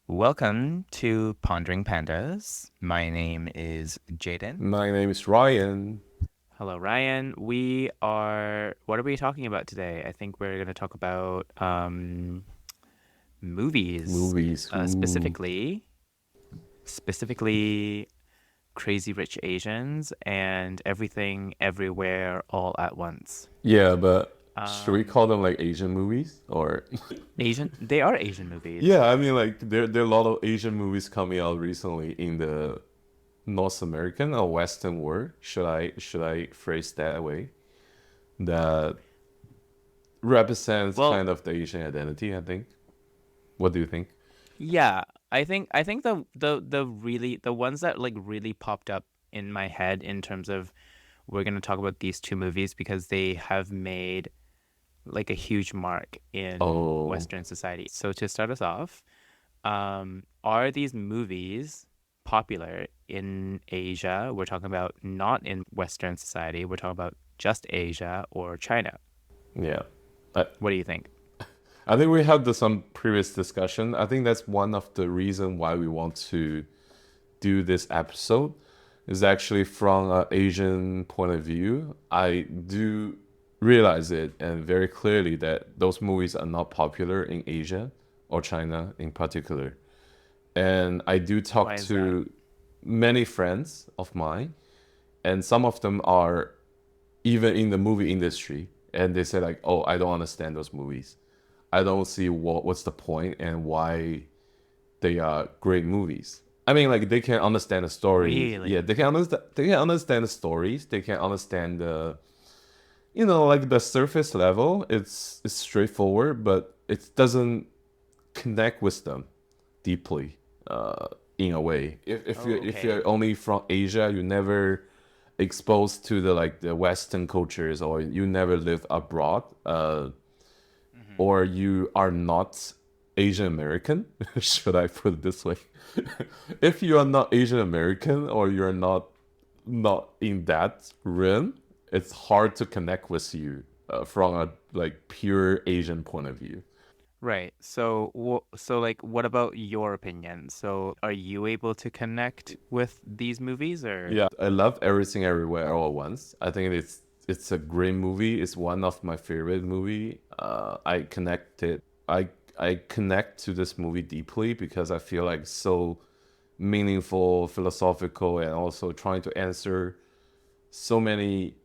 Welcome to Pondering Pandas. My name is Jayden. My name is Ryan. Hello, Ryan. What are we talking about today? I think we're going to talk about movies, Movies. Ooh. specifically Crazy Rich Asians and Everything Everywhere All at Once. Yeah, but should we Um, call them like Asian movies or? they are Asian movies. Yeah, I mean like there are a lot of Asian movies coming out recently in the North American or Western world. Should I phrase that way? That represents Well, kind of the Asian identity, I think. What do you think? yeah, I think the ones that like really popped up in my head in terms of we're going to talk about these two movies because they have made like a huge mark in Oh, Western society. So to start us off, are these movies popular in Asia? We're talking about not in Western society. We're talking about just Asia or China. yeah. I, What do you think? I think we had some previous discussion. I think that's one of the reason why we want to do this episode is actually from an Asian point of view. I do realize it and very clearly that those movies are not popular in Asia or China in particular. And I do talk Why is that? to many friends of mine, and some of them are even in the movie industry, and they say like, "Oh, I don't understand those movies. I don't see what's the point and why they are great movies." I mean, like they can understand the story. Yeah, Really? they can understand. They can understand the stories. They can understand like the surface level. It's straightforward, but it doesn't connect with them deeply. In a way, Oh, if okay. you're only from Asia, you never exposed to the Western cultures, or you never live abroad. Hmm. Or you are not Asian American, should I put it this way? If you are not Asian American or you're not in that realm, it's hard to connect with you from a like pure Asian point of view. Right. So, so like, what about your opinion? So, are you able to connect with these movies, or? Yeah, I love Everything Everywhere All at Once. I think it's a great movie. It's one of my favorite movie. I I connect to this movie deeply because I feel like so meaningful, philosophical, and also trying to answer so many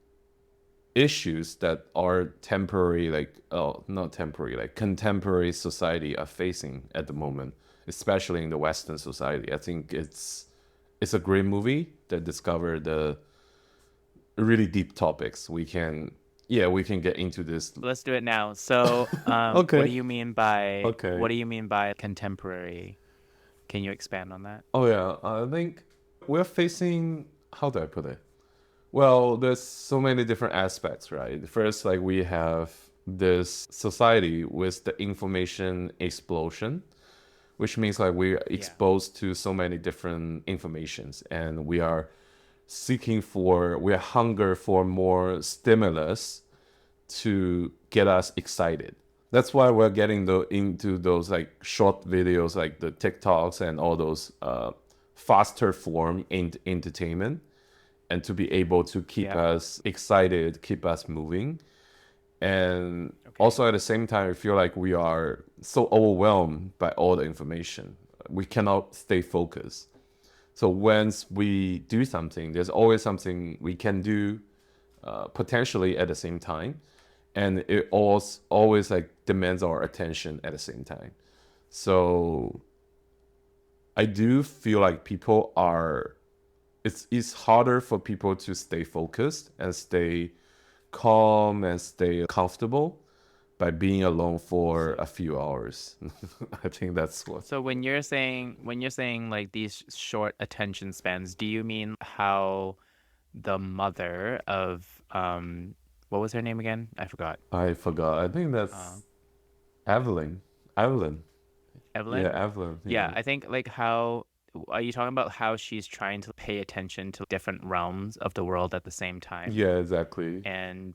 issues that are temporary, like oh, not temporary, like contemporary society are facing at the moment, especially in the Western society. I think it's a great movie that discovered the really deep topics. We can get into this. Let's do it now. So, Okay. what Okay. do you mean by contemporary? Can you expand on that? Oh yeah, I think we're facing, how do I put it? Well, there's so many different aspects, right? First, like we have this society with the information explosion, which means like we're Yeah. exposed to so many different informations, and we are hunger for more stimulus to get us excited. That's why we're getting into those like short videos, like the TikToks and all those faster form entertainment, and to be able to keep Yeah. us excited, keep us moving. And Okay. also at the same time, I feel like we are so overwhelmed by all the information. We cannot stay focused. So once we do something, there's always something we can do potentially at the same time, and it always like demands our attention at the same time. So I do feel like people are it's harder for people to stay focused and stay calm and stay comfortable by being alone for So, a few hours. I think that's what. so when you're saying like these short attention spans, do you mean how the mother of what was her name again? I forgot. I forgot. I think Uh, that's Evelyn. Evelyn. Yeah, Evelyn? Evelyn. Yeah, Yeah. I think like how are you talking about how she's trying to pay attention to different realms of the world at the same time Yeah, exactly. and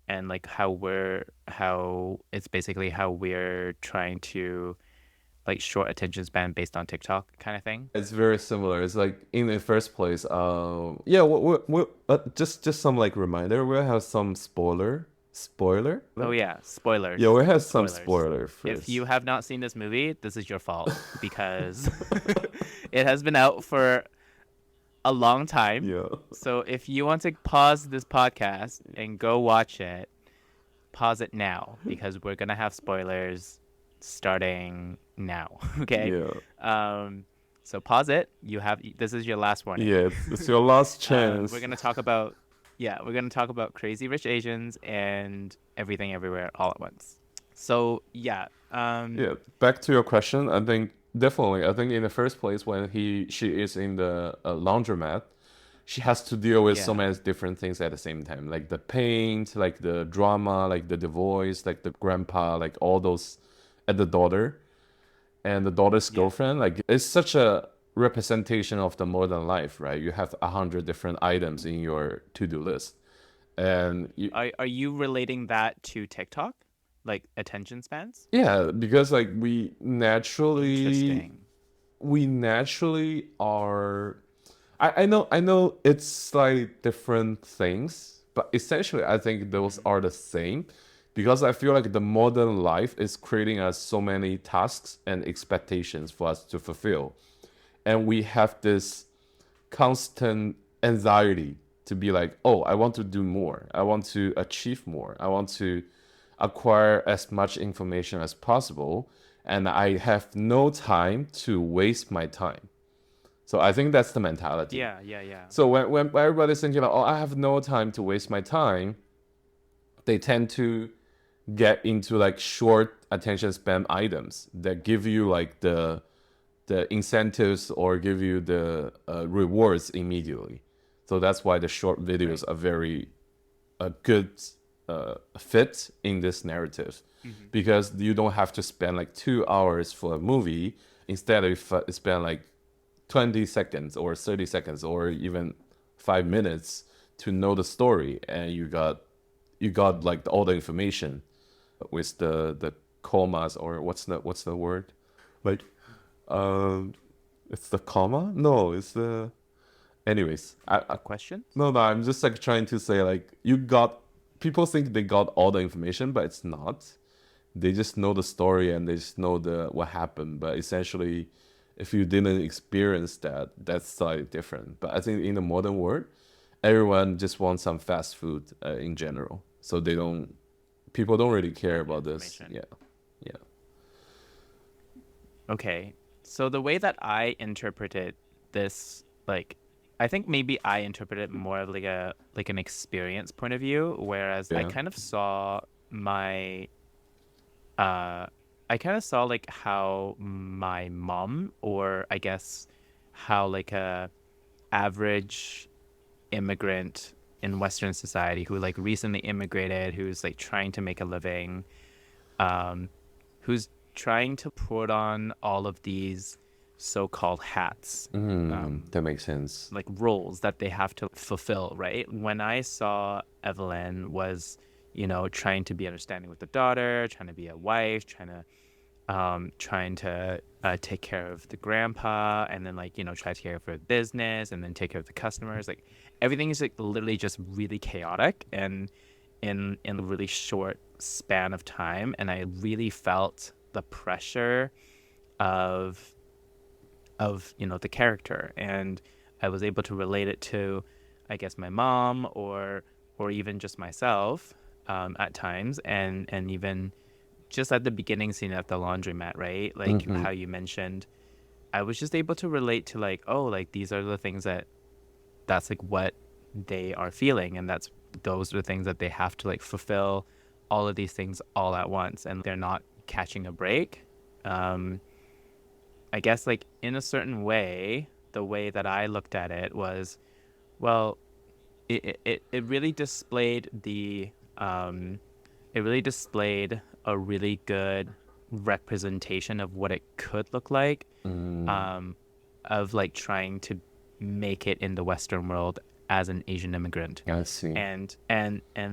and like how it's basically how we're trying to like short attention span based on TikTok kind of thing. It's very similar. It's like in the first place, yeah. Just some like reminder. We have some spoiler. Oh yeah, Yeah, spoilers. we have some Spoilers. spoiler If first. you have not seen this movie, this is your fault because it has been out for a long time. Yeah, So if you want to pause this podcast and go watch it, pause it now because we're gonna have spoilers starting now. Okay. yeah, Um, so pause it. You have this is your last warning. yeah. It's your last We're chance. gonna talk about we're gonna talk about Crazy Rich Asians and Everything Everywhere All at Once. So yeah, Yeah, back to your question. I think definitely. I think in the first place, when she is in the laundromat, she has to deal with so yeah, many different things at the same time, like the paint, like the drama, like the divorce, like the grandpa, like all those, and the daughter and the daughter's yeah. girlfriend. Like it's such a representation of the modern life, right? You have 100 different items in your to-do list, and Are you relating that to TikTok, like attention spans? yeah, because like Interesting. we naturally are. I know it's slightly different things, but essentially I think those Hmm. are the same because I feel like the modern life is creating us so many tasks and expectations for us to fulfill. And we have this constant anxiety to be like, oh, I want to do more. I want to achieve more. I want to acquire as much information as possible. And I have no time to waste my time. So I think that's the mentality. Yeah, yeah, yeah. So when everybody's thinking like, oh, I have no time to waste my time, they tend to get into like short attention span items that give you like the incentives or give you the rewards immediately. So that's why the short Right. videos are very a good fit in this narrative Hmm. because you don't have to spend like 2 hours for a movie. Instead, if spend like 20 seconds or 30 seconds or even 5 minutes to know the story, and you got like all the information with the commas, or what's the word, like um it's the comma, no, it's the, anyways, Questions? no, I'm just like trying to say like you got, people think they got all the information, but it's not. They just know the story and they just know the what happened, but essentially if you didn't experience that, that's slightly different. But I think in the modern world, everyone just wants some fast food in general, so they don't, people don't really care Short about this. information. Yeah, yeah, Okay. So the way that I interpreted this, like, I think maybe I interpreted more of like an experience point of view, whereas yeah. uh I kind of saw like how my mom, or I guess how like a average immigrant in Western society who like recently immigrated, who's like trying to make a living, um, who's trying to put on all of these so-called hats, That makes sense. like roles that they have to fulfill, right? When I saw Evelyn was, trying to be understanding with the daughter, trying to be a wife, trying to take care of the grandpa, and then like try to take care of her business, and then take care of the customers. Like everything is like literally just really chaotic and in a really short span of time, and I really felt the pressure of the character, and I was able to relate it to, I guess, my mom, or even just myself, at times, and even just at the beginning scene at the laundromat, right? Like Mm-hmm. how you mentioned, I was just able to relate to like, oh, like these are the things that's like what they are feeling, and those are the things that they have to like fulfill all of these things all at once, and they're not catching a break. Um, I guess like in a certain way, the way that I looked at it was, well, it really displayed it really displayed a really good representation of what it could look like, Mm, um, of like trying to make it in the Western world as an Asian immigrant. I see. And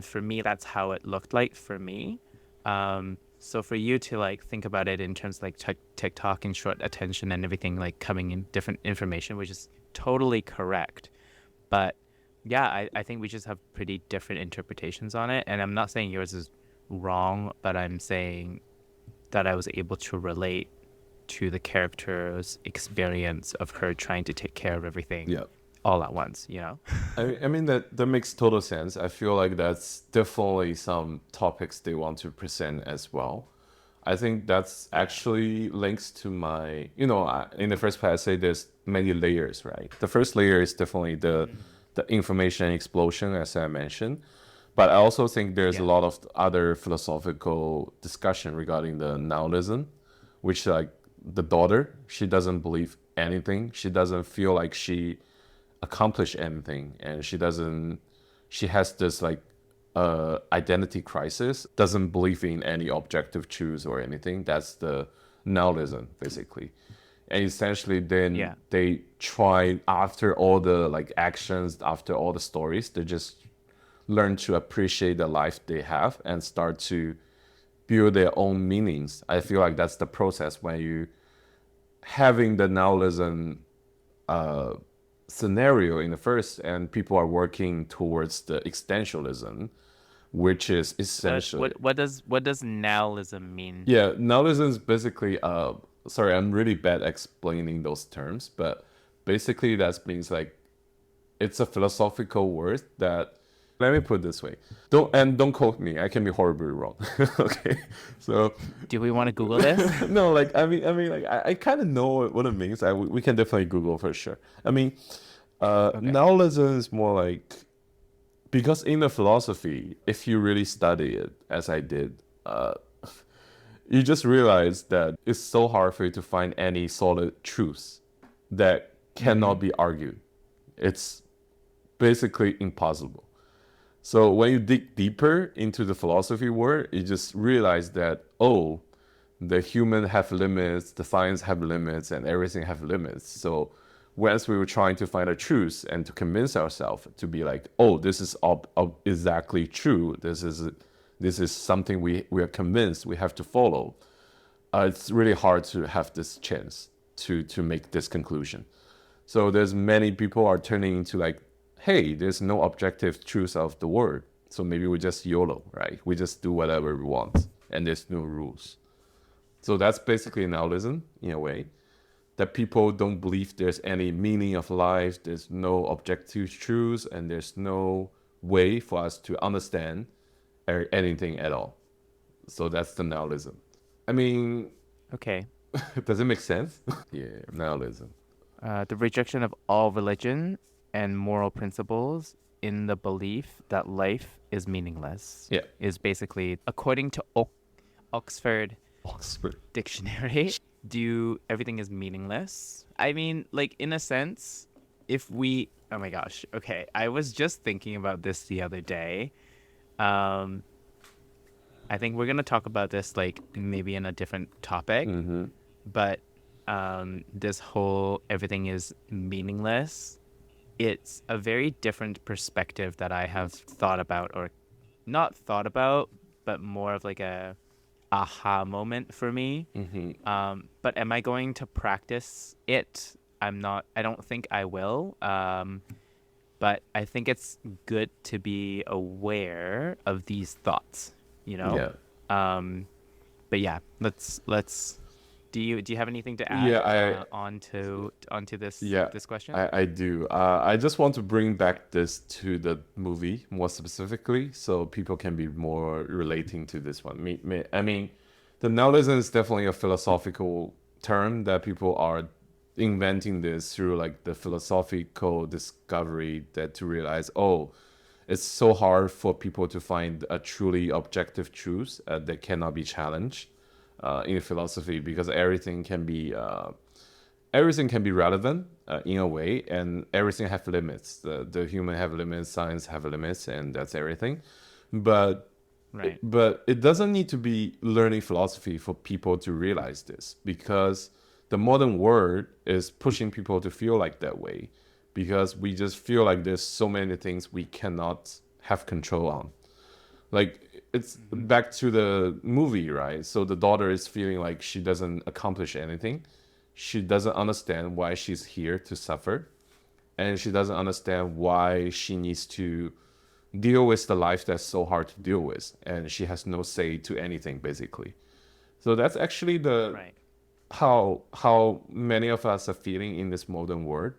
for me, that's how it looked like for me. So for you to like think about it in terms of like TikTok and short attention and everything like coming in different information, which is totally correct. But yeah, I think we just have pretty different interpretations on it. And I'm not saying yours is wrong, but I'm saying that I was able to relate to the character's experience of her trying to take care of everything Yeah. all at once, you know? I mean that makes total sense. I feel like that's definitely some topics they want to present as well. I think that's Yeah. actually links to my, in the first part I say there's many layers, right? The first layer is definitely Mm. the information explosion, as I mentioned. But I also think there's a Yeah. lot of other philosophical discussion regarding the nihilism, which like the daughter, she doesn't believe anything. She doesn't feel like she accomplished anything, and she has this like identity crisis, doesn't believe in any objective truth or anything. That's the nihilism, basically. And essentially then Yeah. they try, after all the like actions, after all the stories, they just learn to appreciate the life they have and start to build their own meanings. I feel like that's the process when you having the nihilism uh, scenario in the first, and people are working towards the existentialism, which is essentially, What does nihilism mean? yeah, nihilism is basically sorry, I'm really bad explaining those terms, but basically that means like it's a philosophical word that, let me put it this way, don't quote me, I can be horribly wrong. Okay, so Do we want to Google this? no, like I mean like I kind of know what it means. We can definitely Google for sure. I mean, Okay. nihilism is more like, because in the philosophy, if you really study it as I did, you just realize that it's so hard for you to find any solid truths that cannot Mm-hmm. be argued. It's basically impossible. So when you dig deeper into the philosophy world, you just realize that, oh, the human have limits, the science have limits, and everything have limits. So once we were trying to find a truth and to convince ourselves to be like, oh, this is exactly true. This is something we are convinced we have to follow. It's really hard to have this chance to make this conclusion. So there's many people are turning into like, hey, there's no objective truth of the world. So maybe we just YOLO, right? We just do whatever we want, and there's no rules. So that's basically nihilism in a way, that people don't believe there's any meaning of life, there's no objective truth, and there's no way for us to understand anything at all. So that's the nihilism. I mean, Okay. does it make sense? Yeah, nihilism. The rejection of all religion and moral principles in the belief that life is meaningless Yeah. is basically, according to Oxford Oxford. Dictionary, do everything is meaningless. I mean, like in a sense, if we, oh my gosh, okay, I was just thinking about this the other day. Um, I think we're gonna talk about this like maybe in a different topic, Mm-hmm. but this whole everything is meaningless, it's a very different perspective that I have thought about, or not thought about, but more of like a aha moment for me. Mm-hmm. But am I going to practice it? I'm not. I don't think I will. But I think it's good to be aware of these thoughts. You know. Yeah. Um, but yeah, let's. Do you have anything to Yeah, add onto yeah, this question? I do. I just want to bring back this to the movie more specifically, so people can be more relating to this one. I mean, the nihilism is definitely a philosophical term that people are inventing this through like the philosophical discovery, that to realize, oh, it's so hard for people to find a truly objective truth that cannot be challenged in philosophy, because everything can be relevant in a way, and everything have limits. The human have limits, science have limits, and that's everything. But Right. but it doesn't need to be learning philosophy for people to realize this, because the modern world is pushing people to feel like that way, because we just feel like there's so many things we cannot have control on. Like it's back to the movie, right? So the daughter is feeling like she doesn't accomplish anything. She doesn't understand why she's here to suffer, and she doesn't understand why she needs to deal with the life that's so hard to deal with, and she has no say to anything basically. So that's actually the Right. how many of us are feeling in this modern world,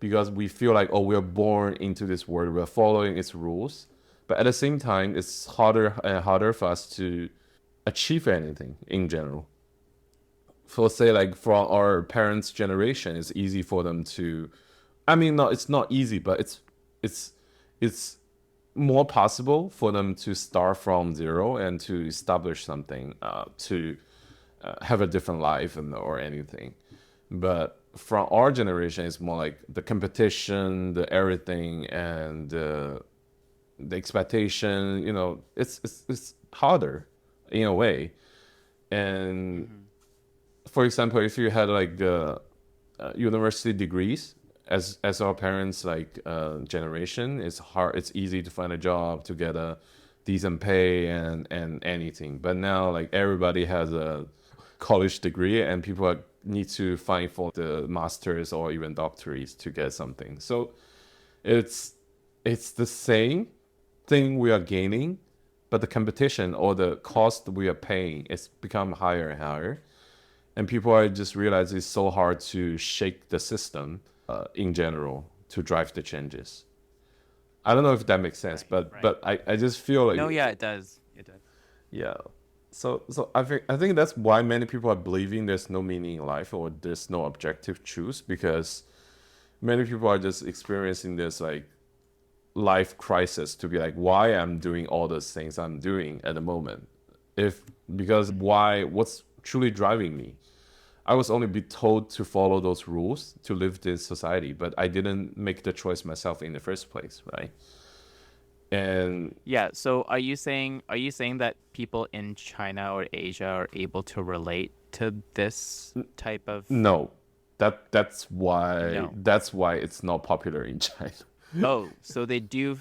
because we feel like, oh, we're born into this world, we're following its rules, but at the same time it's harder and harder for us to achieve anything in general. For say like from our parents generation, it's easy for them to, I mean, no, it's not easy, but it's it's more possible for them to start from zero and to establish something, to have a different life and or anything. But from our generation, it's more like the competition, the everything, and the expectation. You know, it's harder in a way. And for example, if you had like the university degrees, as our parents like generation, it's hard. It's easy to find a job, to get a decent pay and anything. But now like everybody has a college degree, and people need to fight for the masters or even doctorates to get something. So it's it's the same thing we are gaining, but the competition or the cost we are paying is become higher and higher, and people are just realize it's so hard to shake the system in general to drive the changes. I don't know if that makes sense, Right. but Right. I just feel like No, yeah, it does. It does. yeah. So I think that's why many people are believing there's no meaning in life or there's no objective truth, because many people are just experiencing this like life crisis to be like, why I'm doing all those things I'm doing at the moment. If because why, what's truly driving me? I was only be told to follow those rules to live this society, but I didn't make the choice myself in the first place, right? And Yeah, so are you saying that people in China or Asia are able to relate to this type of no, that's why no. it's not popular in China. Oh, so they do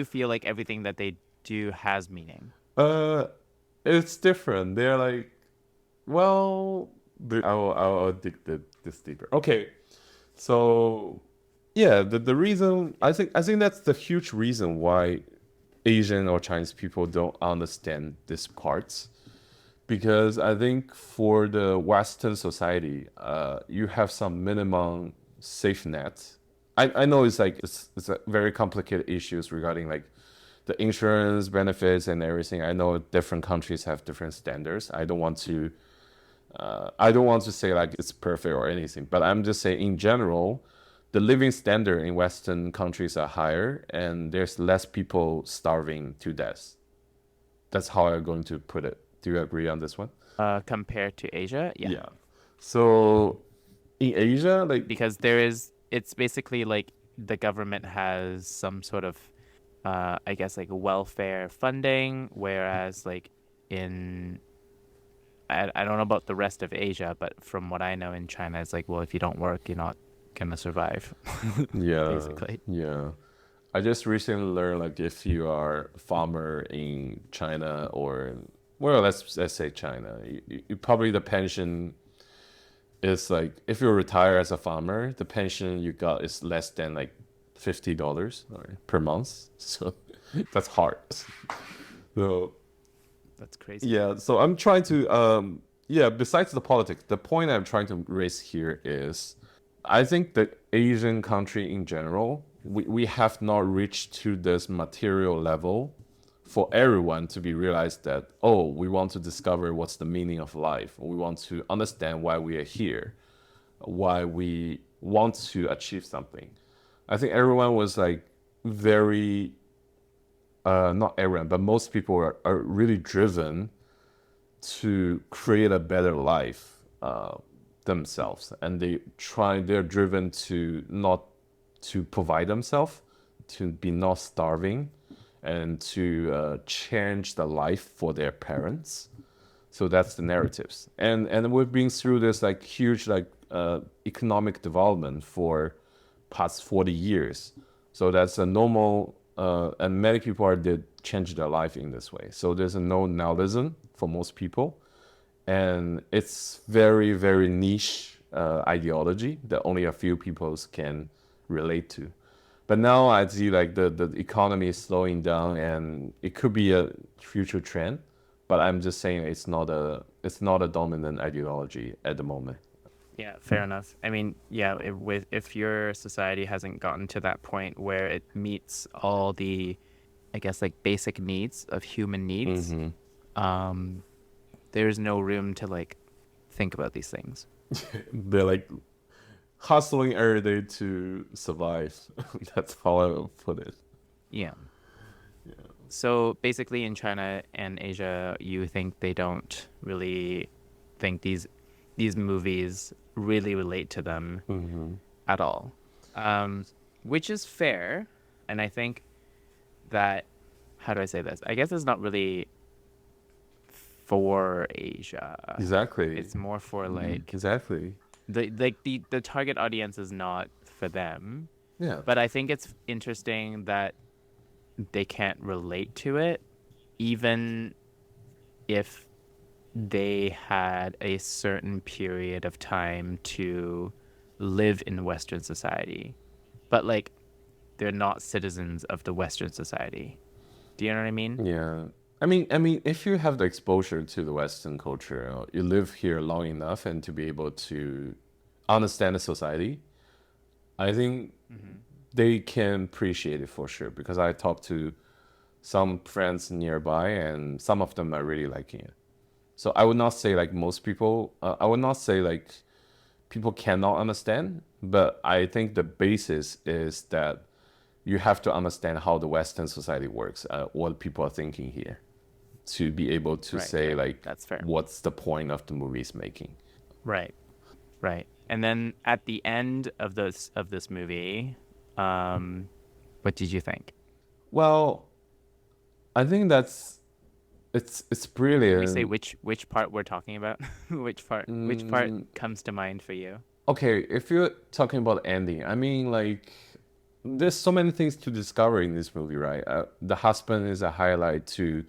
feel like everything that they do has meaning. Uh, it's different. They're like, well, I'll dig this deeper. Okay, so yeah, the reason I think that's the huge reason why Asian or Chinese people don't understand this parts, because I think for the Western society, you have some minimum safe net. I know it's like it's a very complicated issues regarding like the insurance benefits and everything. I know different countries have different standards. I don't want to say like it's perfect or anything, but I'm just saying in general, the living standard in Western countries are higher, and there's less people starving to death. That's how I'm going to put it. Do you agree on this one? Compared to Asia, yeah. Yeah. So in Asia, like Because it's basically like the government has some sort of I guess like welfare funding, whereas like in I don't know about the rest of Asia, but from what I know in China, it's like, well, if you don't work, you're not gonna survive, yeah, basically. yeah. I just recently learned like if you are a farmer in China or well, let's say China, probably the pension is like if you retire as a farmer, the pension you got is less than like $50 per month. So that's hard. So That's crazy. yeah, so I'm trying to yeah, besides the politics, the point I'm trying to raise here is I think that Asian country in general, we have not reached to this material level for everyone to be realized that, oh, we want to discover what's the meaning of life. We want to understand why we are here, why we want to achieve something. I think everyone was like very not everyone, but most people are really driven to create a better life themselves, and they're driven to not to provide themselves, to be not starving, and to change the life for their parents. So that's the narratives, and we've been through this like huge like economic development for past 40 years. So that's a normal and many people did change their life in this way. So there's a no nihilism for most people, and it's very very niche ideology that only a few people can relate to. But now I see like the economy is slowing down, and it could be a future trend. But I'm just saying it's not a dominant ideology at the moment. Yeah, fair enough. I mean, yeah, if your society hasn't gotten to that point where it meets all the, I guess, like basic needs of human needs, Hmm. um, there's no room to like think about these things. They're like hustling every day to survive. That's how I will put it. Yeah. Yeah. So basically, in China and Asia, you think they don't really think these movies really relate to them Hmm. at all, um, which is fair. And I think that, how do I say this? I guess it's not really for Asia. Exactly. It's more for like Exactly. the target audience is not for them. Yeah. But I think it's interesting that they can't relate to it, even if they had a certain period of time to live in Western society. But like they're not citizens of the Western society. Do you know what I mean? Yeah. I mean, if you have the exposure to the Western culture, you live here long enough and to be able to understand the society, I think Hmm. they can appreciate it for sure. Because I talked to some friends nearby, and some of them are really liking it. So I would not say like most people. I would not say like people cannot understand, but I think the basis is that you have to understand how the Western society works, what people are thinking here, to be able to Right, say right. like That's fair. what's the point of the movie's making. Right, right. And then at the end of this movie, um, what did you think? Well, I think that's it's Can we say brilliant. which part we're talking about? Which part Mm, comes to mind for you? okay, if you're talking about ending, I mean like there's so many things to discover in this movie, right? The husband is a highlight to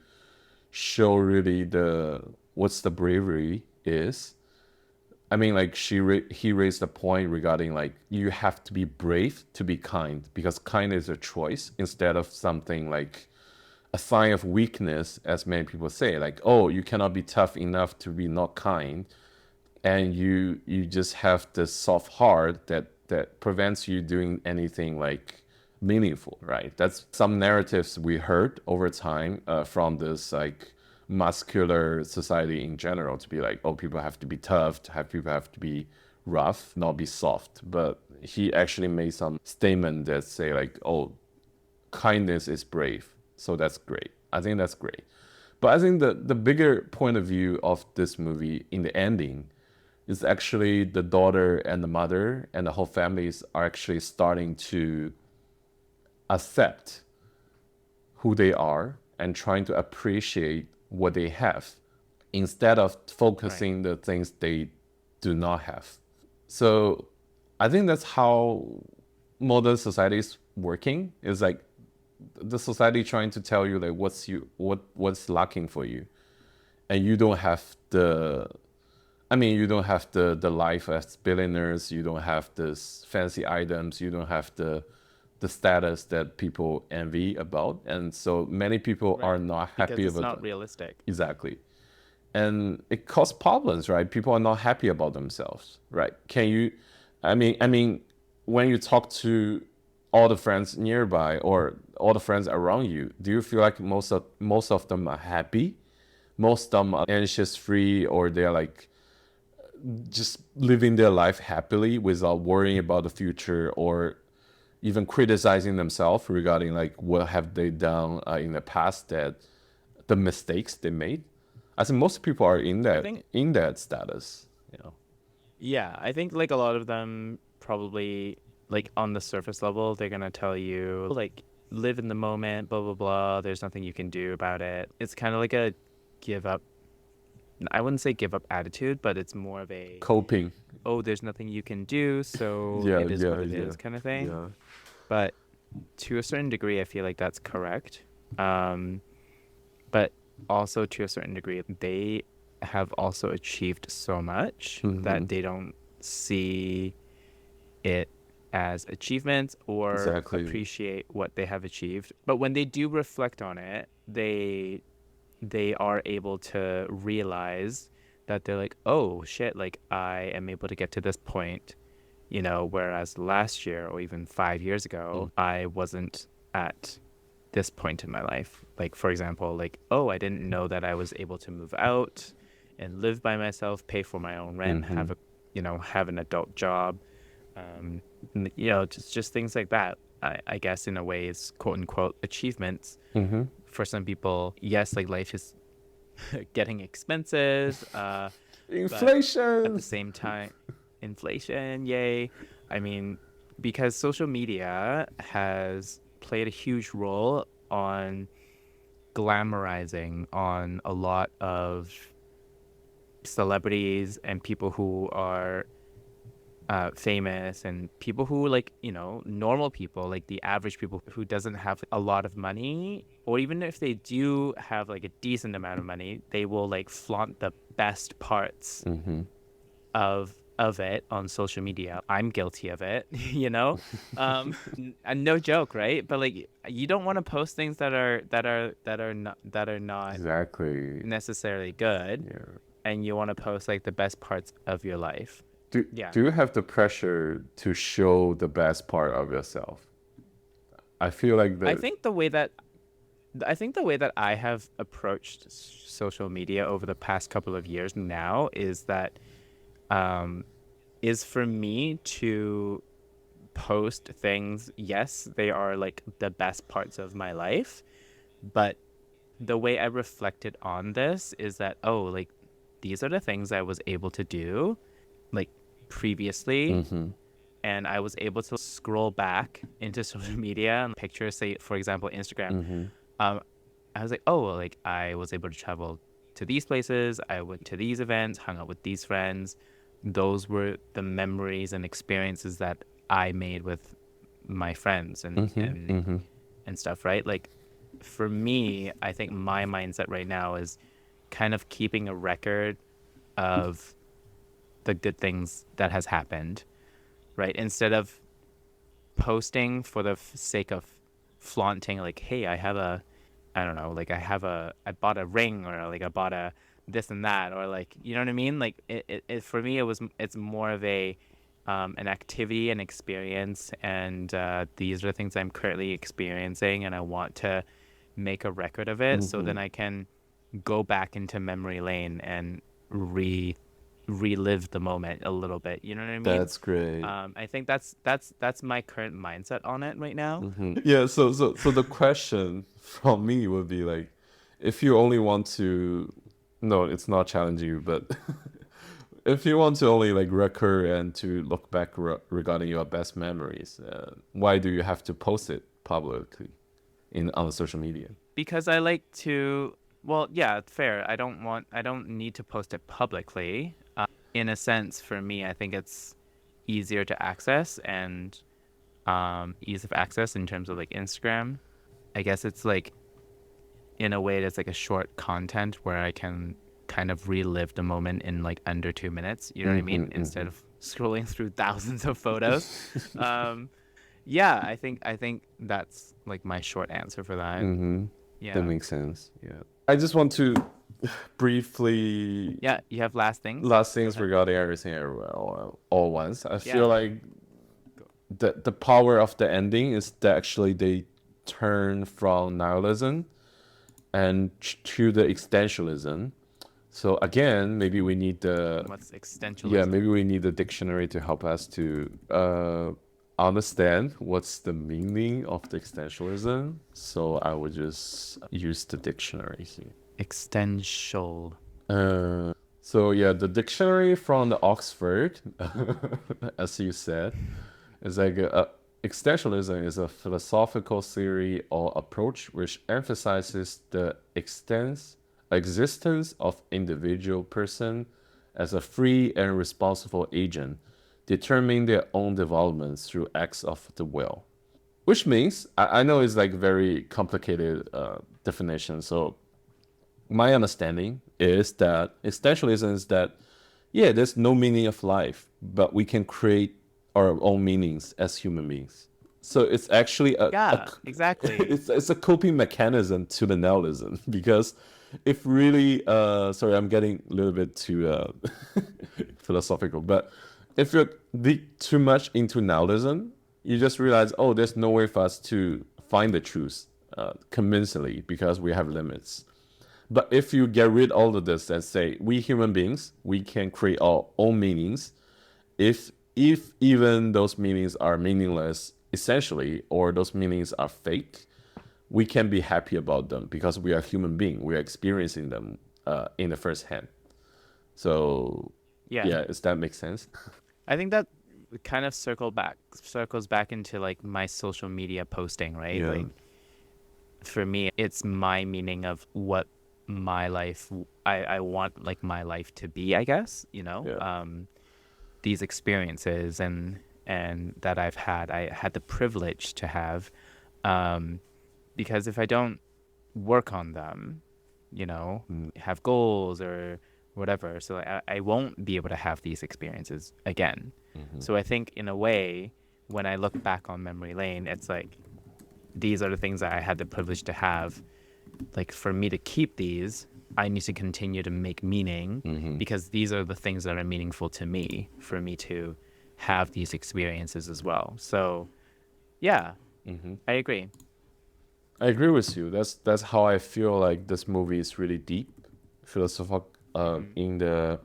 show really the what's the bravery is. I mean, like he raised a point regarding like you have to be brave to be kind because kind is a choice instead of something like a sign of weakness, as many people say. Like, oh, you cannot be tough enough to be not kind, and you just have this soft heart that prevents you doing anything like meaningful, right? That's some narratives we heard over time from this like muscular society in general to be like, oh, people have to be tough, to have people have to be rough, not be soft. But he actually made some statement that say like, oh, kindness is brave. So that's great. I think that's great. But I think the bigger point of view of this movie in the ending is actually the daughter and the mother and the whole families are actually starting to accept who they are and trying to appreciate what they have instead of Right. focusing the things they do not have. So I think that's how modern society is working. Is like the society trying to tell you like what's lacking for you, and you don't have the. I mean, you don't have the life as billionaires. You don't have this fancy items. You don't have the status that people envy about, and so many people are Right. not Because happy it's about not that. realistic. Exactly, and it causes problems, right? People are not happy about themselves, right? Can you, I mean, when you talk to all the friends nearby or all the friends around you, do you feel like most of them are happy? Most of them are anxious free, or they're like just living their life happily without worrying about the future or even criticizing themselves regarding like what have they done in the past, that the mistakes they made. I think most people are in I that think, in that status, you know. yeah, I think like a lot of them probably like on the surface level, they're gonna tell you like live in the moment, blah blah blah. There's nothing you can do about it. It's kind of like a give up. I wouldn't say give up attitude, but it's more of a, Coping. oh, there's nothing you can do, so Yeah, it is what yeah, it yeah, is kind of thing. yeah. But To a certain degree, I feel like that's correct. Um, but also to a certain degree, they have also achieved so much Mm-hmm. that they don't see it as achievements or Exactly. appreciate what they have achieved. But when they do reflect on it, they are able to realize that they're like, oh shit, like I am able to get to this point, whereas last year or even 5 years Mm. ago, I wasn't at this point in my life. Like, for example, like, oh, I didn't know that I was able to move out and live by myself, pay for my own rent, Mm-hmm. have an adult job. Um, just things like that. I guess in a way is quote unquote achievements. Mm-hmm. For some people, yes, like life is getting expensive, but at the Inflation. same time, inflation, yay. I mean, because social media has played a huge role on glamorizing on a lot of celebrities and people who are famous and people who like normal people, like the average people who doesn't have a lot of money, or even if they do have like a decent amount of money, they will like flaunt the best parts Mm-hmm. of it on social media. I'm guilty of it, and no joke, right? But like you don't want to post things that are not Exactly. necessarily good, Yeah. and you want to post like the best parts of your life. Do Yeah. do you have the pressure to show the best part of yourself? I feel like I the think the way that I think the way that I have approached social media over the past couple of years now is that um, is for me to post things. Yes, they are like the best parts of my life, but the way I reflected on this is that, oh, like these are the things I was able to do like previously, mm-hmm. and I was able to scroll back into social media and pictures, say for example Instagram. Mm-hmm. um I was like, oh, well, like I was able to travel to these places, I went to these events, hung out with these friends. Those were the memories and experiences that I made with my friends and Mm-hmm. and Mm-hmm. and stuff, right? Like for me, I think my mindset right now is kind of keeping a record of the good things that has happened, right? Instead of posting for the sake of flaunting, like, hey, I don't know, like I bought a ring, or like I bought a this and that, or like, you know what I mean? Like for me, it's more of an activity and experience, and these are the things I'm currently experiencing, and I want to make a record of it, so Mm-hmm. then I can go back into memory lane and relive the moment a little bit. You know what I mean? That's great. I think that's my current mindset on it right now. Mm-hmm. Yeah, so the question from me would be like, if you only want to, no, it's not challenging you, but if you want to only like record and to look back regarding your best memories, why do you have to post it publicly in on social media? Because I like to, well, yeah, fair. I don't need to post it publicly. In a sense, for me, I think it's easier to access, and ease of access in terms of like Instagram. I guess it's like in a way that's like a short content where I can kind of relive the moment in like under 2 minutes. You know what I Mm-hmm. mean? Mm-hmm. Instead of scrolling through thousands of photos. Um, yeah, I think that's like my short answer for that. Mm-hmm. That Yeah. makes sense. Yeah. I just want to briefly Yeah, you have last things? last Go things ahead. regarding everything everywhere all once. I Yeah. feel like the power of the ending is that actually they turn from nihilism and to the existentialism. So again, maybe we need the What's yeah, existentialism? maybe we need the dictionary to help us to understand what's the meaning of the existentialism. So I would just use the dictionary here. Existential. So yeah, the dictionary from the Oxford, as you said, is like existentialism is a philosophical theory or approach which emphasizes the existence of individual person as a free and responsible agent, determining their own development through acts of the will. which means I know it's like very complicated definition. So my understanding is that existentialism is that, yeah, there's no meaning of life, but we can create our own meanings as human beings. So it's actually Yeah, exactly. it's a coping mechanism to the nihilism because if really sorry, I'm getting a little bit too philosophical, but if you're too much into nihilism, you just realize, oh, there's no way for us to find the truth convincingly because we have limits. But if you get rid of all of this and say we human beings, we can create our own meanings, if even those meanings are meaningless essentially, or those meanings are fake, we can be happy about them because we are human being. We are experiencing them in the first hand. So Yeah. yeah, does that make sense? I think that kind of circles back into like my social media posting, right? Yeah. Like for me, it's my meaning of what my life I want like my life to be, I guess, you know. Yeah. These experiences and that I had the privilege to have, because if I don't work on them, you know, have goals or whatever, so I won't be able to have these experiences again. So I think in a way, when I look back on memory lane, it's like these are the things that I had the privilege to have. Like for me to keep these, I need to continue to make meaning because these are the things that are meaningful to me for me to have these experiences as well. So yeah, I agree. I agree with you. That's how I feel like this movie is really deep, philosophical in the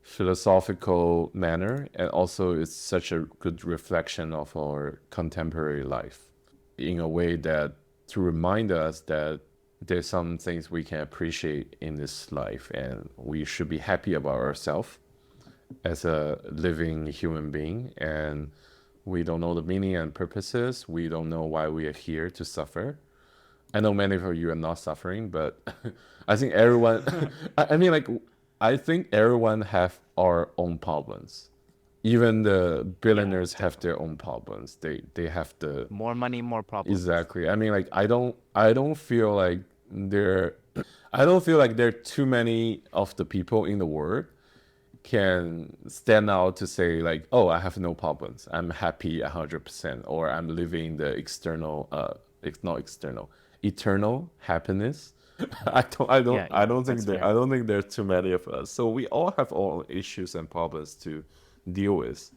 philosophical manner, and also it's such a good reflection of our contemporary life in a way that to remind us that there's some things we can appreciate in this life and we should be happy about ourselves as a living human being, and we don't know the meaning and purposes, we don't know why we are here to suffer. I know many of you are not suffering, but I think everyone I mean like I think everyone have our own problems. Even the Yeah, billionaires have their own problems. They have the more money, more problems. exactly. I mean like I don't feel like there I don't feel like there are too many of the people in the world can stand out to say like, oh, I have no problems, I'm happy 100%, or I'm living the external it's not external, eternal happiness. Yeah, I don't think that's fair. there's too many of us, so we all have all issues and problems to deal with.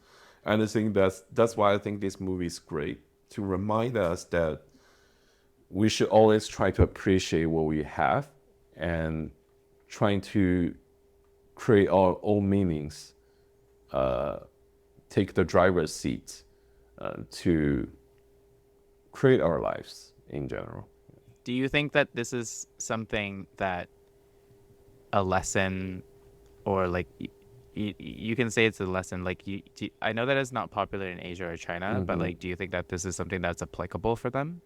And I think that's why I think this movie is great, to remind us that we should always try to appreciate what we have and trying to create our own meanings, take the driver's seat to create our lives in general. Do you think that this is something that a lesson or like you can say it's a lesson like I know that it's not popular in Asia or China, but like do you think that this is something that's applicable for them?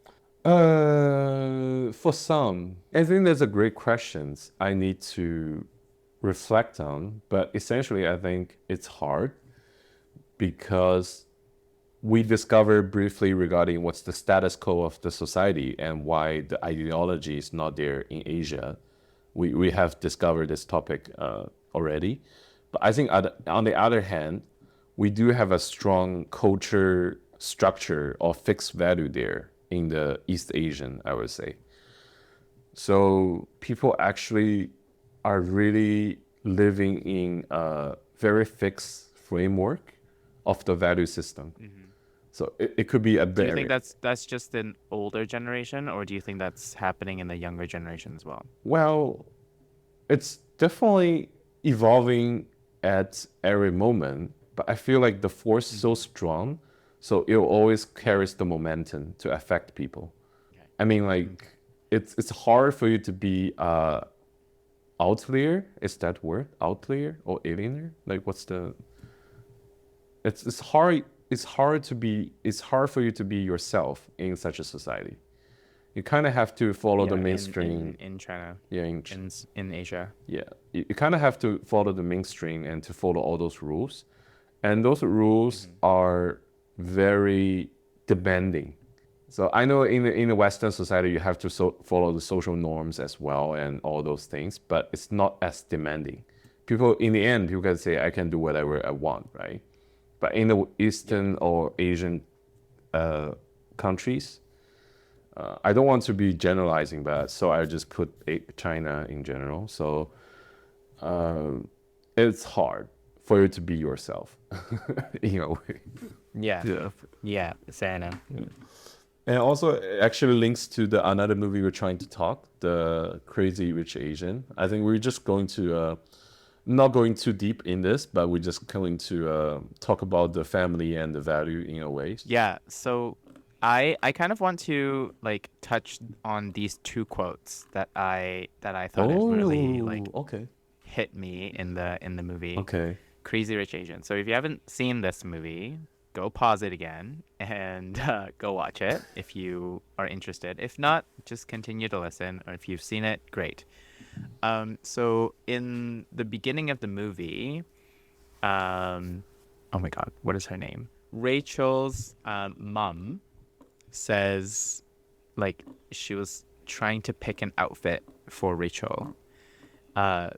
For some, I think that's a great question I need to reflect on, but essentially, I think it's hard because we discovered briefly regarding what's the status quo of the society and why the ideology is not there in Asia. We have discovered this topic already. But I think on the other hand, we do have a strong culture structure or fixed value there in the East Asian, I would say. So people actually are really living in a very fixed framework of the value system. So it could be a Do you think barrier. that's just an older generation, or do you think that's happening in the younger generation as well? Well, it's definitely evolving at every moment, but I feel like the force is so strong, so it always carries the momentum to affect people. Okay. I mean, like it's hard for you to be outlier. Is that word outlier or aliener? Like, what's the? It's hard. It's hard for you to be yourself in such a society. You kind of have to follow the Yeah, mainstream. in China, Yeah, in Asia. yeah. You kind of have to follow the mainstream and to follow all those rules, and those rules are very demanding. So I know in the Western society you have to follow the social norms as well and all those things, but it's not as demanding. People in the end, people can say I can do whatever I want, right? But in the Eastern or Asian uh, countries, I don't want to be generalizing that, so I just put China in general. So it's hard for you to be yourself in a way. Yeah. Yeah. Yeah. Fair enough. And also, it actually links to the another movie we're trying to talk, the Crazy Rich Asian. I think we're just going to not going too deep in this, but we're just going to talk about the family and the value in a way. Yeah. So I kind of want to like touch on these two quotes that I thought it really Oh, like okay, hit me in the movie okay. Crazy Rich Asian. So if you haven't seen this movie, go pause it again and go watch it if you are interested. If not, just continue to listen. Or if you've seen it, great. So in the beginning of the movie, oh my God, what is her name? Rachel's mom says, like, she was trying to pick an outfit for Rachel,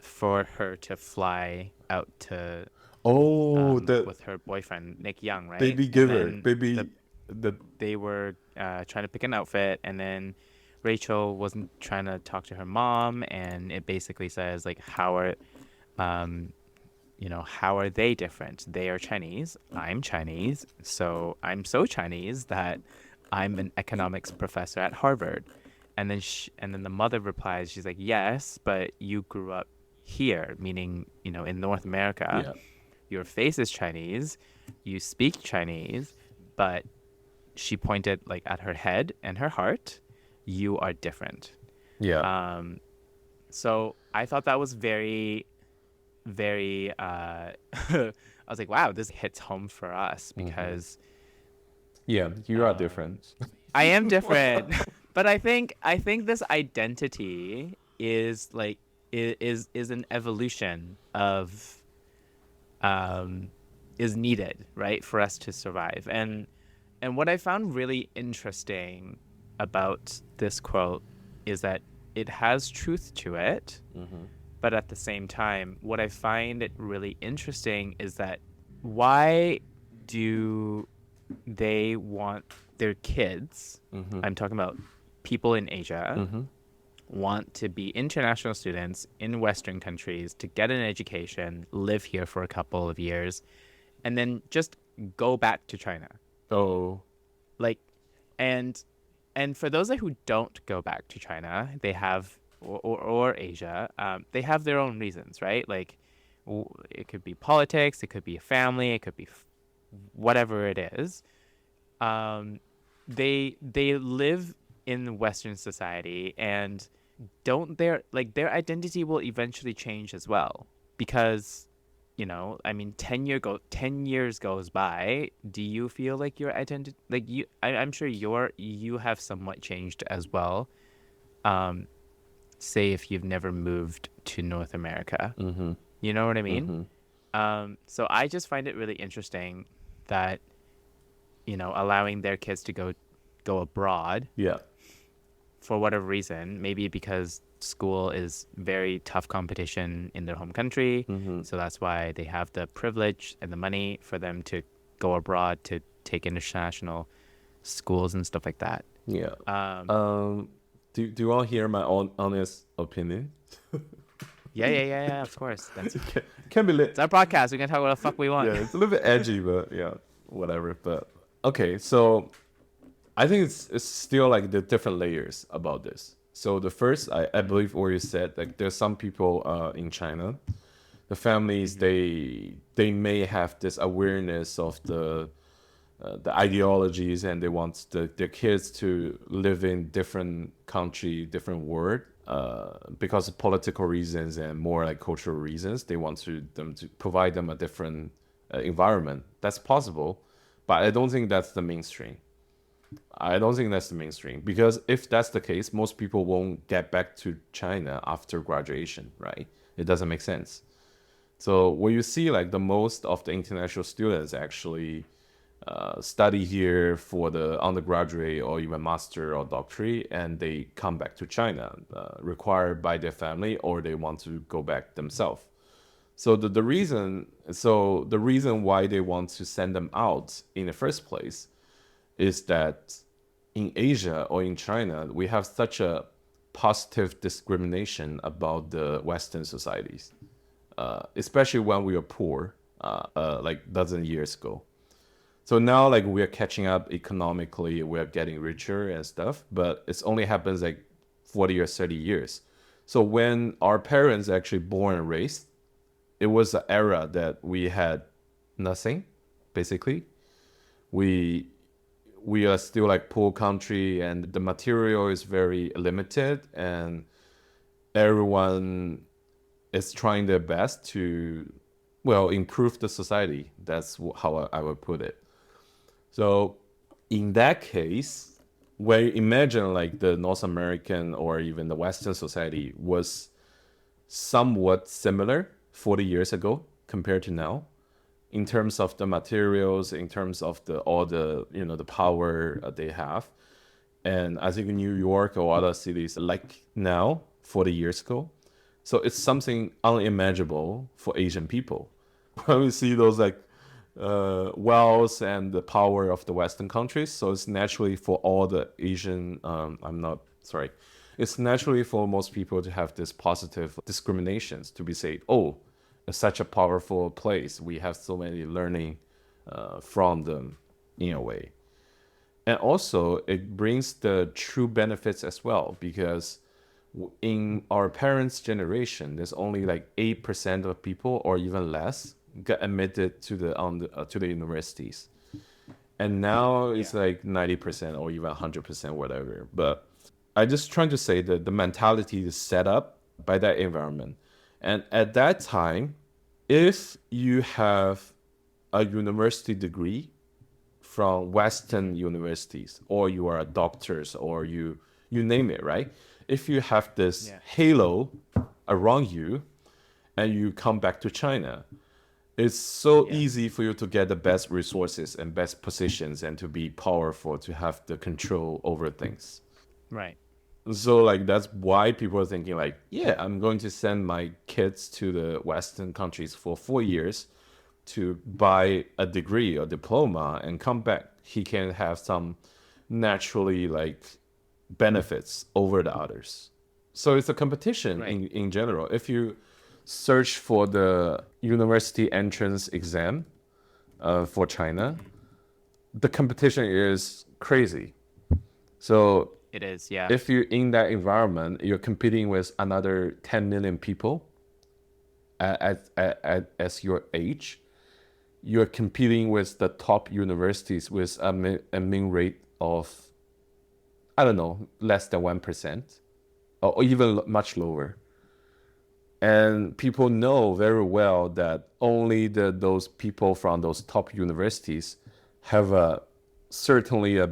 for her to fly out to Oh, the with her boyfriend Nick Young, right? baby And giver, then baby, the they were trying to pick an outfit, and then Rachel wasn't trying to talk to her mom, and it basically says like, um, how are they different? They are Chinese. I'm Chinese, so I'm so Chinese that I'm an economics professor at Harvard. And then the mother replies, she's like, yes, but you grew up here, meaning in North America. yeah, Your face is Chinese, you speak Chinese, but she pointed like at her head and her heart. You are different. yeah. So I thought that was very, very. I was like, wow, this hits home for us because Yeah, you are different. I am different. But I think this identity is like is an evolution of is needed, right, for us to survive. And what I found really interesting about this quote is that it has truth to it, but at the same time, what I find it really interesting is that why do they want their kids, I'm talking about people in Asia, want to be international students in Western countries to get an education, live here for a couple of years, and then just go back to China. Oh, Like, and for those who don't go back to China, they have or Asia, they have their own reasons, right? Like, it could be politics, it could be a family, it could be whatever it is. They live in Western society, and don't their identity will eventually change as well, because I mean, 10 years goes by. Do you feel like your identity, like I'm sure you have somewhat changed as well, say if you've never moved to North America. You know what I mean? So I just find it really interesting that allowing their kids to go abroad yeah. for whatever reason, maybe because school is very tough competition in their home country. So that's why they have the privilege and the money for them to go abroad to take international schools and stuff like that. Yeah. Do you want to hear my honest opinion? Yeah, of course. Can be lit. It's our podcast. We can talk what the fuck we want. Yeah, it's a little bit edgy, but yeah, whatever. But okay, so I think it's still like the different layers about this. So the first, I believe, what you said, like there's some people in China, the families they may have this awareness of the ideologies, and they want their kids to live in different country, different world, because of political reasons and more like cultural reasons. They want them to provide them a different environment. That's possible, but I don't think that's the mainstream. I don't think that's the mainstream, because if that's the case, most people won't get back to China after graduation, right? It doesn't make sense. So what you see, like the most of the international students actually study here for the undergraduate or even master or doctorate, and they come back to China, required by their family, or they want to go back themselves. So the reason why they want to send them out in the first place is that in Asia or in China, we have such a positive discrimination about the Western societies, especially when we were poor, like dozen years ago. So now, like we're catching up economically, we're getting richer and stuff, but it's only happens like 40 or 30 years. So when our parents actually born and raised, it was an era that we had nothing, basically. We we are still like poor country, and the material is very limited, and everyone is trying their best to, well, improve the society. That's how I would put it. So in that case, where you imagine like the North American or even the Western society was somewhat similar 40 years ago compared to now, in terms of the materials, in terms of the all the the power they have. And I think New York or other cities like now 40 years ago. So it's something unimaginable for Asian people. When we see those like wealth and the power of the Western countries, so it's naturally for all the Asian. I'm not sorry. It's naturally for most people to have this positive discriminations to be said. Oh, it's such a powerful place. We have so many learning from them in a way. And also, it brings the true benefits as well, because in our parents' generation, there's only like 8% of people, or even less, get admitted to the universities, and now it's Yeah. like 90% or even 100%, whatever. But I just trying to say that the mentality is set up by that environment, and at that time, if you have a university degree from Western universities, or you are a doctors, or you name it, right? If you have this Yeah. halo around you and you come back to China, it's so Yeah. easy for you to get the best resources and best positions and to be powerful, to have the control over things. Right. So like that's why people are thinking like, yeah, I'm going to send my kids to the Western countries for 4 years to buy a degree or diploma and come back. He can have some naturally like benefits over the others. So it's a competition Right. in general. If you search for the university entrance exam for China, the competition is crazy. So It is. Yeah. if you're in that environment, you're competing with another 10 million people as your age. You're competing with the top universities with a mean rate of, I don't know, less than 1%, or even much lower. And people know very well that only those people from those top universities have a certainly a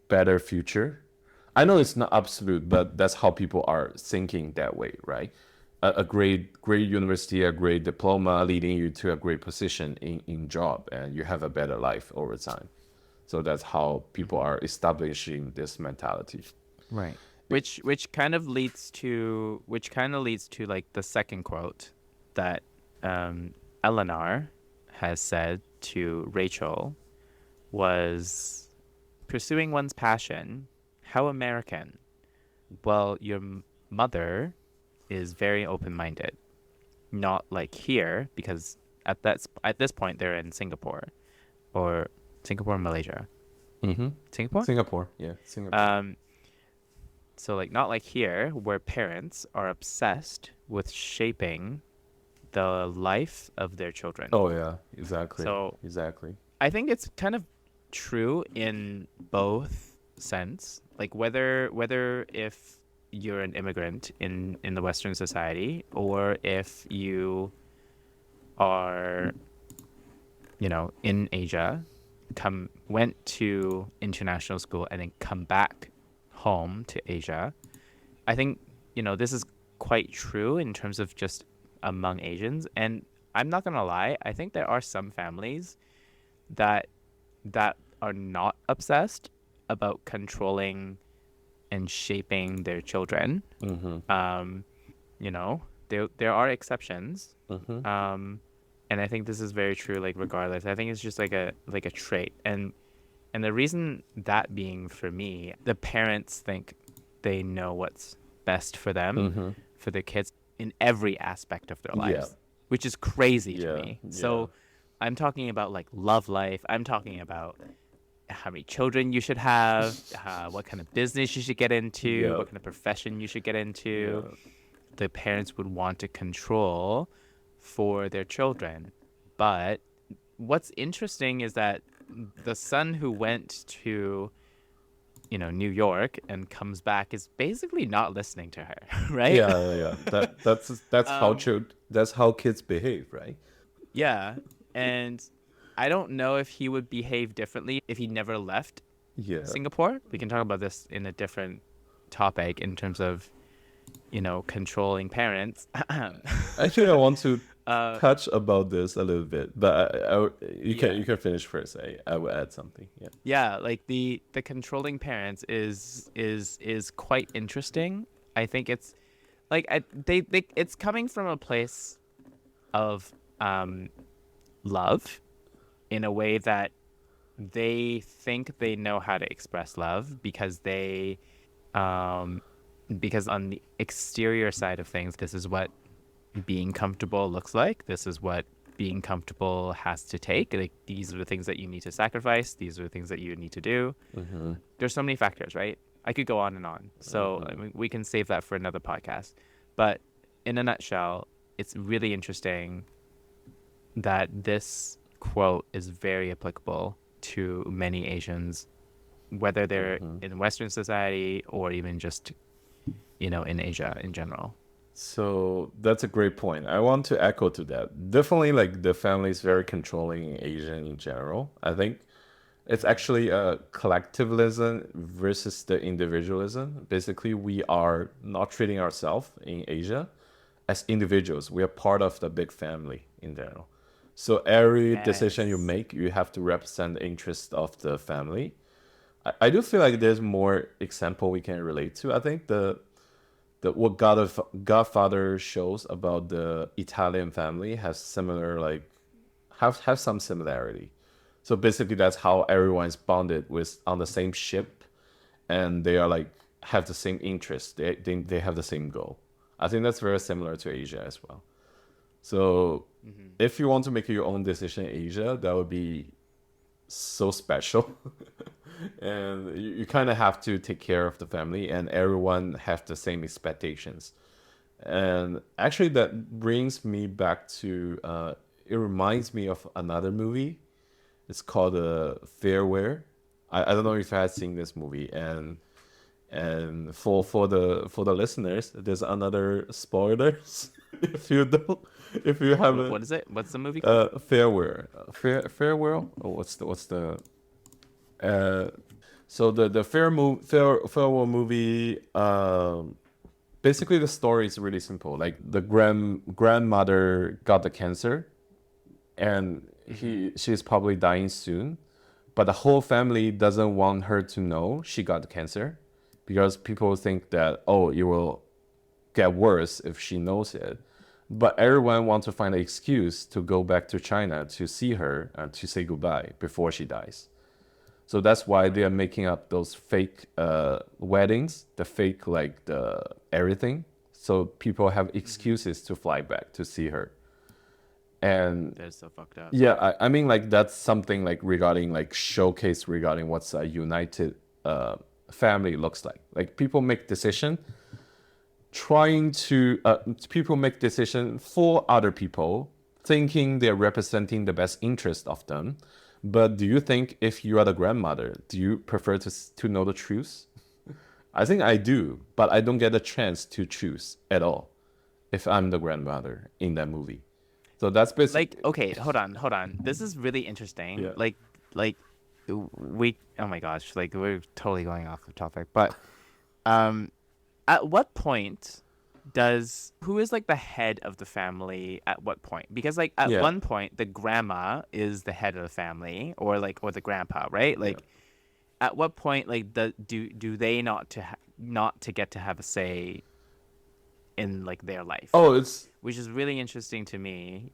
better future. I know it's not absolute, but that's how people are thinking that way, right? A great university, a great diploma leading you to a great position in job, and you have a better life over time. So that's how people Hmm. are establishing this mentality. Right. Which kind of leads to like the second quote that Eleanor has said to Rachel was, pursuing one's passion, how American. Well, your mother is very open-minded. Not like here, because at this point they're in Singapore, or Singapore, Malaysia. Mm-hmm. Singapore? Singapore, yeah, Singapore. Um, so like not like here where parents are obsessed with shaping the life of their children. Oh yeah, exactly, So exactly. I think it's kind of true in both sense. Like whether if you're an immigrant in the Western society, or if you are, in Asia, went to international school and then come back home to Asia. I think, this is quite true in terms of just among Asians. And I'm not gonna lie, I think there are some families that that are not obsessed about controlling and shaping their children. Mm-hmm. Um, you know, there are exceptions. Mm-hmm. And I think this is very true, like regardless. I think it's just like a trait. And the reason that being for me, the parents think they know what's best for them, Mm-hmm. for their kids in every aspect of their Yeah. lives, which is crazy to Yeah. me. Yeah. So I'm talking about like love life. I'm talking about how many children you should have, what kind of business you should get into, Yeah. what kind of profession you should get into. Yeah. The parents would want to control for their children. But what's interesting is that the son who went to, New York and comes back is basically not listening to her, right? Yeah. Yeah. That's how um, that's how kids behave, right? yeah. And I don't know if he would behave differently if he never left Yeah. Singapore. We can talk about this in a different topic in terms of, controlling parents. Actually, I want to uh, touch about this a little bit, but yeah. you can finish first. I will add something. Yeah. Yeah, like the controlling parents is quite interesting. I think it's like they it's coming from a place of love in a way that they think they know how to express love um because on the exterior side of things, this is what being comfortable looks like. This is what being comfortable has to take. Like these are the things that you need to sacrifice. These are the things that you need to do. Mm-hmm. There's so many factors, right? I could go on and on. So I Mm-hmm. mean, we can save that for another podcast. But in a nutshell, it's really interesting that this quote is very applicable to many Asians, whether they're Mm-hmm. in Western society or even just, in Asia in general. So that's a great point. I want to echo to that. Definitely, like the family is very controlling in Asia in general. I think it's actually a collectivism versus the individualism. Basically, we are not treating ourselves in Asia as individuals. We are part of the big family in general. So every decision you Yes. make, you have to represent the interest of the family. I do feel like there's more example we can relate to. I think the what Godfather shows about the Italian family has similar like have some similarity. So basically, that's how everyone's bonded with on the same ship, and they are like have the same interest. They have the same goal. I think that's very similar to Asia as well. So Hmm. if you want to make your own decision in Asia, that would be so special. And you kind of have to take care of the family, and everyone have the same expectations. And actually, that brings me back to it reminds me of another movie. It's called Farewell. I don't know if you had seen this movie, and for the listeners, there's another spoilers if you don't if you haven't What is it? What's the movie called? Farewell. Farewell. Oh, what's the uh so the farewell movie, basically the story is really simple. Like the grandmother got the cancer, and Hmm. she's probably dying soon, but the whole family doesn't want her to know she got the cancer, because people think that, oh, it will get worse if she knows it. But everyone wants to find an excuse to go back to China to see her and to say goodbye before she dies. So that's why they are making up those fake weddings, the fake like the everything. So people have Hmm. excuses to fly back to see her. And That is so fucked up. yeah, I mean like that's something like regarding like showcase regarding what's a united family looks like. Like trying to people make decision for other people, thinking they're representing the best interest of them. But do you think if you are the grandmother, do you prefer to know the truth? I think I do, but I don't get a chance to choose at all if I'm the grandmother in that movie. So that's Like, basically okay, hold on. This is really interesting. yeah. Like, oh my gosh, like we're totally going off the topic. But, um, at what point who is like the head of the family at what point? Because like at Yeah. one point the grandma is the head of the family, or the grandpa, right? Yeah. Like at what point, like do they not to get to have a say in like their life, Oh, it's which is really interesting to me.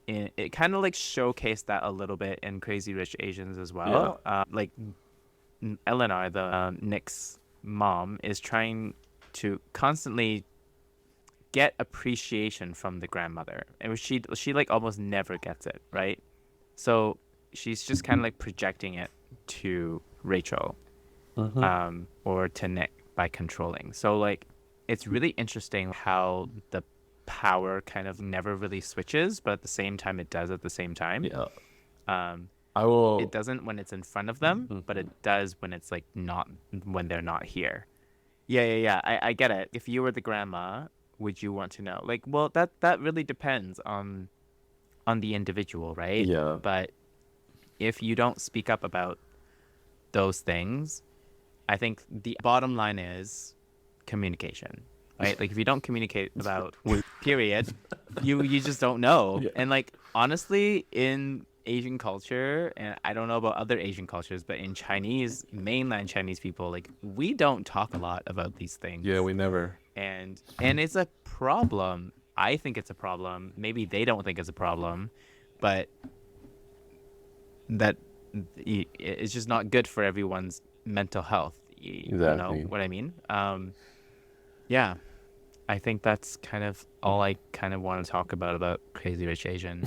It kind of like showcased that a little bit in Crazy Rich Asians as yeah. well. Like Eleanor, the Nick's mom, is trying to constantly get appreciation from the grandmother, and she like almost never gets it, right? So she's just kind of like projecting it to Rachel, Mm-hmm. or to Nick by controlling. So like it's really interesting how the power kind of never really switches, but at the same time it does at the same time. Yeah. Um, I it will. doesn't when it's in front of them, but it Mhm. does when it's like not, when they're not here. Yeah, yeah, yeah. I get it. If you were the grandma, would you want to know? Like, well, that really depends on the individual, right? Yeah. But if you don't speak up about those things, I think the bottom line is communication, right? Like if you don't communicate about We. period, you just don't know. Yeah. And like honestly, in Asian culture, and I don't know about other Asian cultures, but in Chinese, mainland Chinese people, like we don't talk a lot about these Yeah. things. We never. And it's a problem. I think it's a problem. Maybe they don't think it's a problem, but that it's just not good for everyone's mental health. You know Exactly. what I mean? Yeah, I think that's kind of all I kind of want to talk about Crazy Rich Asian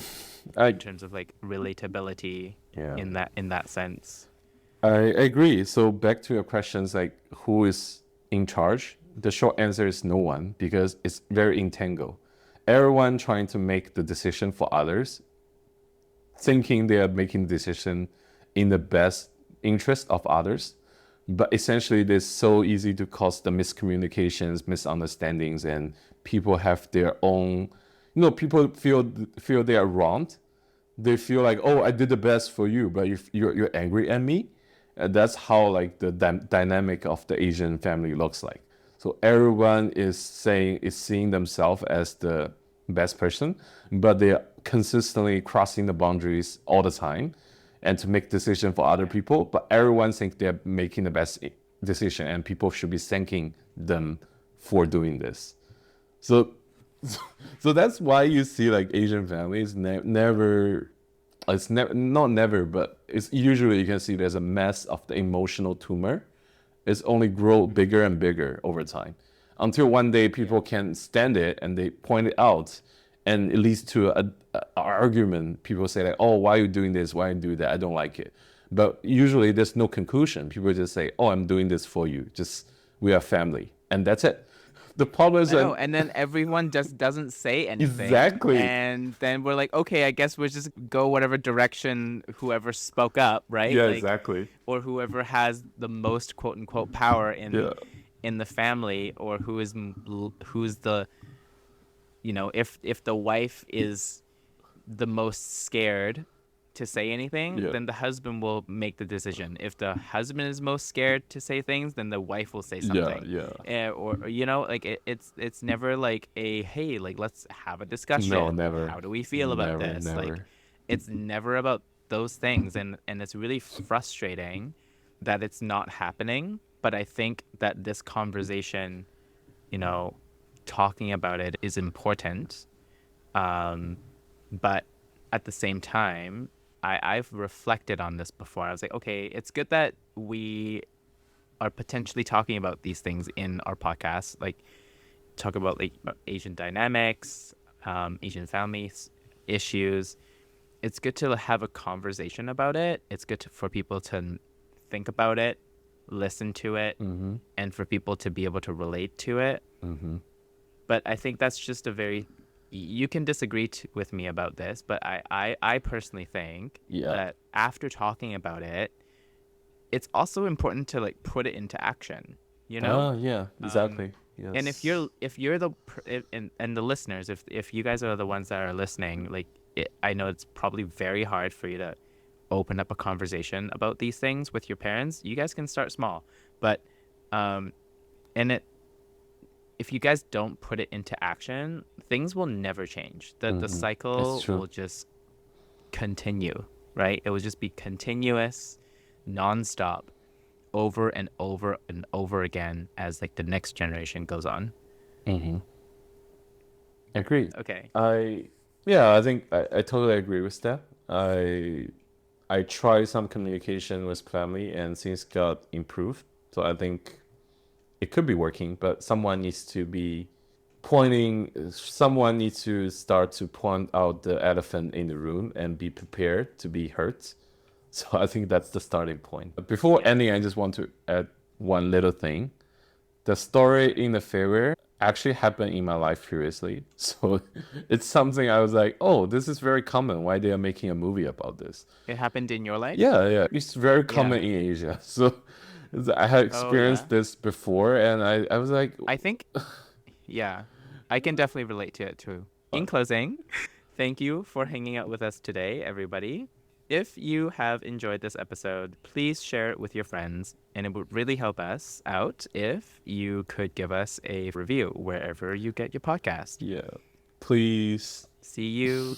I. in terms of like relatability Yeah. in that sense. I agree. So back to your questions, like who is in charge? The short answer is no one because it's very entangled. Everyone trying to make the decision for others, thinking they are making the decision in the best interest of others, but essentially it is so easy to cause the miscommunications, misunderstandings, and people have their own. People feel they are wronged. They feel like, oh, I did the best for you, but if you're angry at me. That's how like the dynamic of the Asian family looks like. So everyone is seeing themselves as the best person, but they're consistently crossing the boundaries all the time, and to make decision for other Yeah. people. But everyone thinks they're making the best decision, and people should be thanking them for doing this. So, so that's why you see like Asian families never, it's never, not never, but it's usually you can see there's a mass of the emotional tumor. It's only grow Mhm. bigger and bigger over time until one day Yeah. people can stand it and they point it out, and it leads to a argument. People say like, oh, why are you doing this, why are you doing that, I don't like it. But usually there's no conclusion. People just say, oh, I'm doing this for you, just we are family, and that's it. The problem is I know. that And then everyone just doesn't say anything. exactly, And then we're like, okay, I guess we'll just go whatever direction whoever spoke up, right? yeah, Like, exactly, or whoever has the most quote unquote power yeah, in the family, or who's the, if the wife is the most scared to say anything, yeah, then the husband will make the decision. If the husband is most scared to say things, then the wife will say yeah, something. yeah. Or like it's never like a, hey, like let's have a No, discussion. never, How do we feel about never, this? Like never. it's never about those things, and it's really frustrating that it's not happening. But I think that this conversation, you know, talking about it is important. Um, but at the same time, I've reflected on this before. I was like, okay, it's good that we are potentially talking about these things in our podcast, like talk about like Asian dynamics, Asian families issues. It's good to have a conversation about it. It's good for people to think about it, listen to it, Mm-hmm. and for people to be able to relate to it. Mm-hmm. But I think that's just a very, you can disagree with me about this, but I personally think Yeah. that after talking about it, it's also important to like put it into action, you know? Oh, yeah, Um, exactly. and Yes. if you're the and the listeners, if you guys are the ones that are listening, like I know it's probably very hard for you to open up a conversation about these things with your parents. You guys can start small, but um, and if you guys don't put it into action, things will never change. The It's cycle true. will just continue, right? It will just be continuous, nonstop, over and over and over again as like the next generation goes on. Agreed. Okay. I Yeah, I think I totally agree with that. I tried some communication with family and things got improved. So I think it could be working, but someone needs to start to point out the elephant in the room and be prepared to be hurt. So I think that's the starting point. But before Yeah. ending, I just want to add one little thing. The story in the failure actually happened in my life previously. So it's something I was like, oh, this is very common. Why they are making a movie about this? It happened in your life? Yeah, yeah. It's very Yeah. common in Asia. So I had Oh, yeah. experienced this before and I was like, I think, yeah, I can definitely relate to it too. In closing, thank you for hanging out with us today, everybody. If you have enjoyed this episode, please share it with your friends, and it would really help us out if you could give us a review wherever you get your podcast. yeah, please. See you